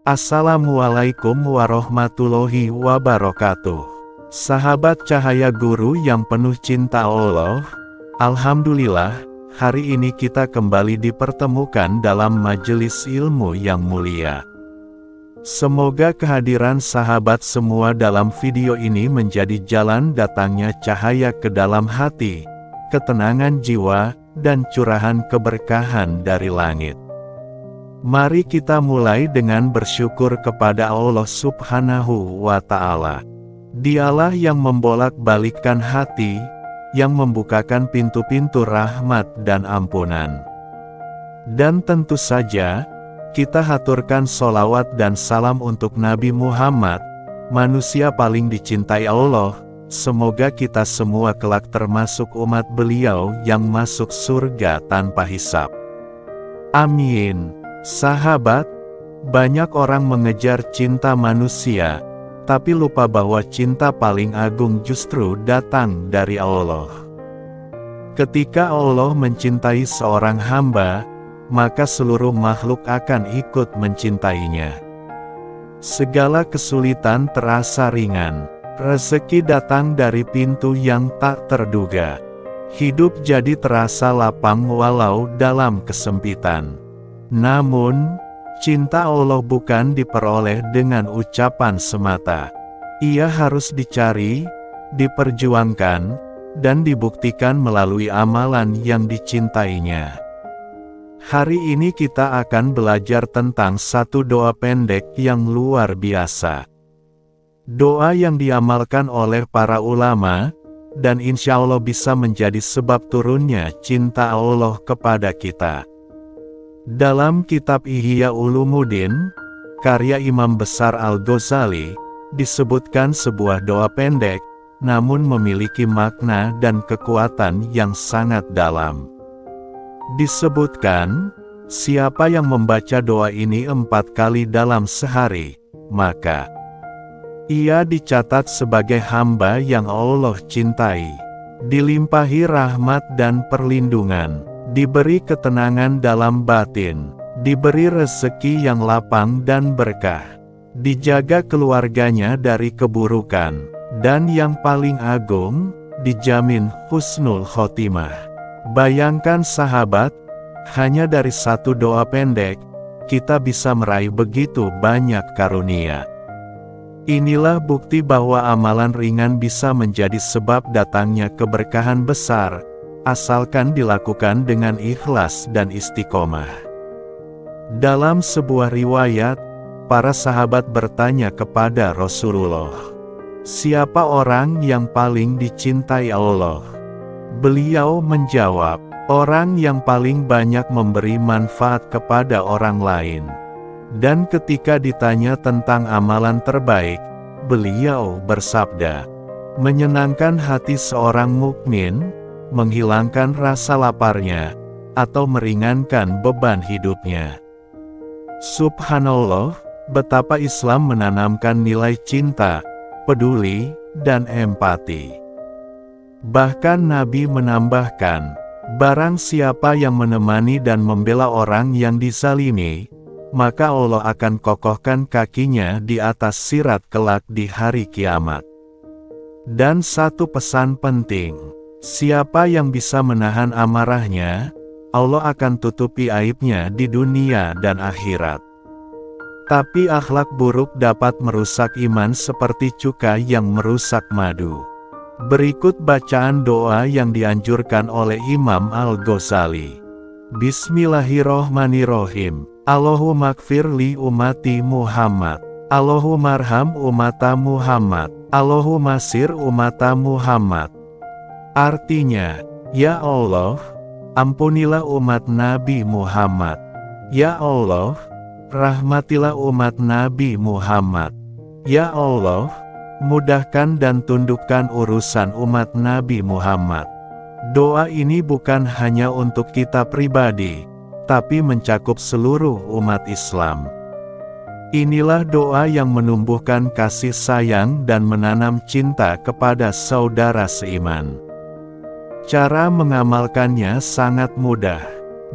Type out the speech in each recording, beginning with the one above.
Assalamualaikum warahmatullahi wabarakatuh. Sahabat cahaya guru yang penuh cinta Allah, Alhamdulillah, hari ini kita kembali dipertemukan dalam majelis ilmu yang mulia. Semoga kehadiran sahabat semua dalam video ini menjadi jalan datangnya cahaya ke dalam hati, ketenangan jiwa, dan curahan keberkahan dari langit. Mari kita mulai dengan bersyukur kepada Allah Subhanahu wa Ta'ala. Dialah yang membolak-balikkan hati, yang membukakan pintu-pintu rahmat dan ampunan. Dan tentu saja, kita haturkan sholawat dan salam untuk Nabi Muhammad, manusia paling dicintai Allah. Semoga kita semua kelak termasuk umat beliau yang masuk surga tanpa hisab. Amin. Sahabat, banyak orang mengejar cinta manusia, tapi lupa bahwa cinta paling agung justru datang dari Allah. Ketika Allah mencintai seorang hamba, maka seluruh makhluk akan ikut mencintainya. Segala kesulitan terasa ringan, rezeki datang dari pintu yang tak terduga. Hidup jadi terasa lapang walau dalam kesempitan. Namun, cinta Allah bukan diperoleh dengan ucapan semata. Ia harus dicari, diperjuangkan, dan dibuktikan melalui amalan yang dicintainya. Hari ini kita akan belajar tentang satu doa pendek yang luar biasa. Doa yang diamalkan oleh para ulama, dan insya Allah bisa menjadi sebab turunnya cinta Allah kepada kita. Dalam kitab Ihya Ulumuddin, karya Imam Besar Al-Ghazali, disebutkan sebuah doa pendek, namun memiliki makna dan kekuatan yang sangat dalam. Disebutkan, siapa yang membaca doa ini 4 kali dalam sehari, maka ia dicatat sebagai hamba yang Allah cintai, dilimpahi rahmat dan perlindungan, diberi ketenangan dalam batin, diberi rezeki yang lapang dan berkah, dijaga keluarganya dari keburukan, dan yang paling agung, dijamin husnul khotimah. Bayangkan sahabat, hanya dari satu doa pendek, kita bisa meraih begitu banyak karunia. Inilah bukti bahwa amalan ringan bisa menjadi sebab datangnya keberkahan besar, asalkan dilakukan dengan ikhlas dan istiqomah. Dalam sebuah riwayat, para sahabat bertanya kepada Rasulullah, "Siapa orang yang paling dicintai Allah?" Beliau menjawab, "Orang yang paling banyak memberi manfaat kepada orang lain." Dan ketika ditanya tentang amalan terbaik, beliau bersabda, "Menyenangkan hati seorang mukmin, menghilangkan rasa laparnya, atau meringankan beban hidupnya." Subhanallah, betapa Islam menanamkan nilai cinta, peduli, dan empati. Bahkan Nabi menambahkan, barang siapa yang menemani dan membela orang yang dizalimi, maka Allah akan kokohkan kakinya di atas sirat kelak di hari kiamat. Dan satu pesan penting, siapa yang bisa menahan amarahnya, Allah akan tutupi aibnya di dunia dan akhirat. Tapi akhlak buruk dapat merusak iman seperti cuka yang merusak madu. Berikut bacaan doa yang dianjurkan oleh Imam Al-Ghazali. Bismillahirrohmanirrohim. Allahumma gfir li umati Muhammad. Allahumma arham umata Muhammad. Allahumma sir umata Muhammad. Artinya, ya Allah, ampunilah umat Nabi Muhammad. Ya Allah, rahmatilah umat Nabi Muhammad. Ya Allah, mudahkan dan tundukkan urusan umat Nabi Muhammad. Doa ini bukan hanya untuk kita pribadi, tapi mencakup seluruh umat Islam. Inilah doa yang menumbuhkan kasih sayang dan menanam cinta kepada saudara seiman. Cara mengamalkannya sangat mudah.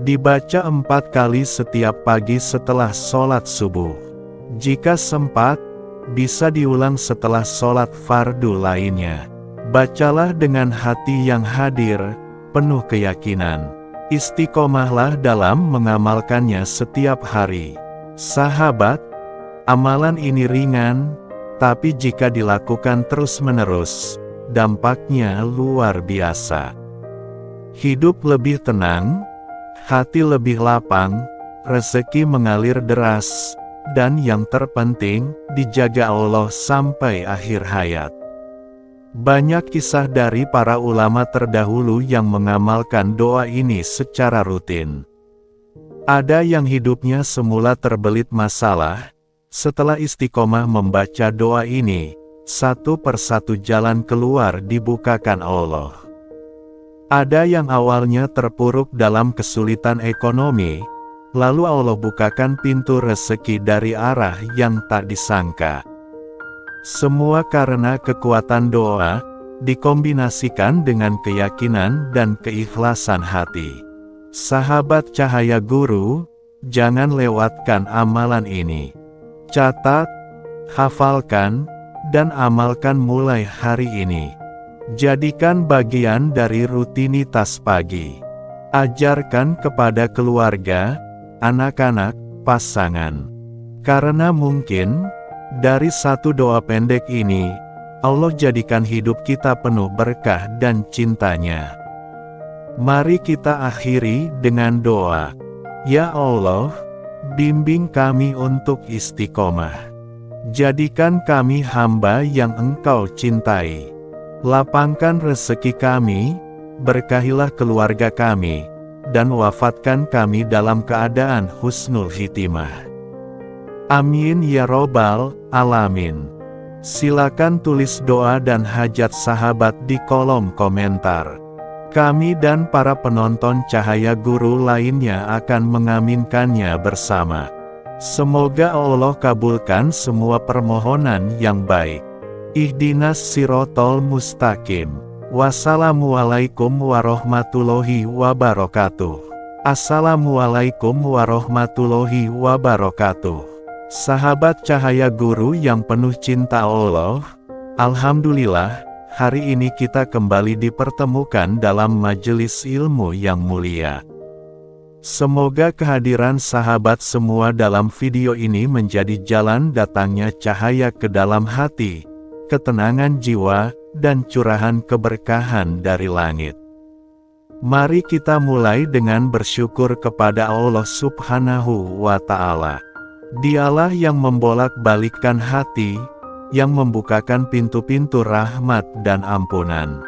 Dibaca 4 kali setiap pagi setelah sholat subuh. Jika sempat, bisa diulang setelah sholat fardu lainnya. Bacalah dengan hati yang hadir, penuh keyakinan. Istiqomahlah dalam mengamalkannya setiap hari. Sahabat, amalan ini ringan, tapi jika dilakukan terus-menerus, dampaknya luar biasa. Hidup lebih tenang, hati lebih lapang, rezeki mengalir deras, dan yang terpenting, dijaga Allah sampai akhir hayat. Banyak kisah dari para ulama terdahulu yang mengamalkan doa ini secara rutin. Ada yang hidupnya semula terbelit masalah, setelah istiqomah membaca doa ini, satu persatu jalan keluar dibukakan Allah. Ada yang awalnya terpuruk dalam kesulitan ekonomi, lalu Allah bukakan pintu rezeki dari arah yang tak disangka. Semua karena kekuatan doa, dikombinasikan dengan keyakinan dan keikhlasan hati. Sahabat Cahaya Guru, jangan lewatkan amalan ini. Catat, hafalkan, dan amalkan mulai hari ini. Jadikan bagian dari rutinitas pagi. Ajarkan kepada keluarga, anak-anak, pasangan. Karena mungkin, dari satu doa pendek ini, Allah jadikan hidup kita penuh berkah dan cintanya. Mari kita akhiri dengan doa. Ya Allah, bimbing kami untuk istiqomah. Jadikan kami hamba yang Engkau cintai. Lapangkan rezeki kami, berkahilah keluarga kami, dan wafatkan kami dalam keadaan husnul khitimah. Amin ya robbal alamin. Silakan tulis doa dan hajat sahabat di kolom komentar. Kami dan para penonton Cahaya Guru lainnya akan mengaminkannya bersama. Semoga Allah kabulkan semua permohonan yang baik. Ihdinas sirotol mustaqim. Wassalamualaikum warahmatullahi wabarakatuh. Assalamualaikum warahmatullahi wabarakatuh. Sahabat Cahaya Guru yang penuh cinta Allah, alhamdulillah, hari ini kita kembali dipertemukan dalam majelis ilmu yang mulia. Semoga kehadiran sahabat semua dalam video ini menjadi jalan datangnya cahaya ke dalam hati, ketenangan jiwa, dan curahan keberkahan dari langit. Mari kita mulai dengan bersyukur kepada Allah Subhanahu wa Ta'ala. Dialah yang membolak-balikkan hati, yang membukakan pintu-pintu rahmat dan ampunan.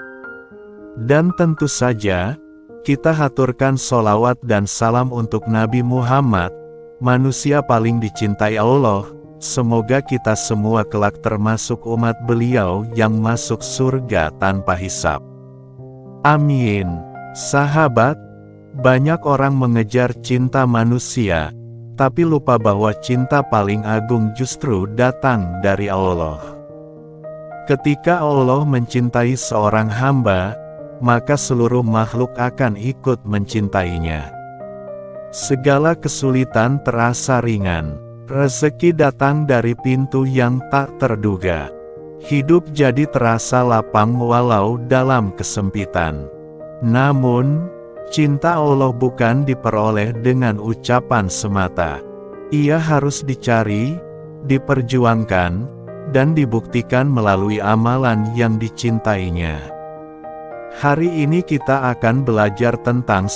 Dan tentu saja, kita haturkan sholawat dan salam untuk Nabi Muhammad, manusia paling dicintai Allah. Semoga kita semua kelak termasuk umat beliau yang masuk surga tanpa hisab. Amin. Sahabat, banyak orang mengejar cinta manusia, tapi lupa bahwa cinta paling agung justru datang dari Allah. Ketika Allah mencintai seorang hamba, maka seluruh makhluk akan ikut mencintainya. Segala kesulitan terasa ringan, rezeki datang dari pintu yang tak terduga. Hidup jadi terasa lapang walau dalam kesempitan. Namun, cinta Allah bukan diperoleh dengan ucapan semata. Ia harus dicari, diperjuangkan, dan dibuktikan melalui amalan yang dicintainya. Hari ini kita akan belajar tentang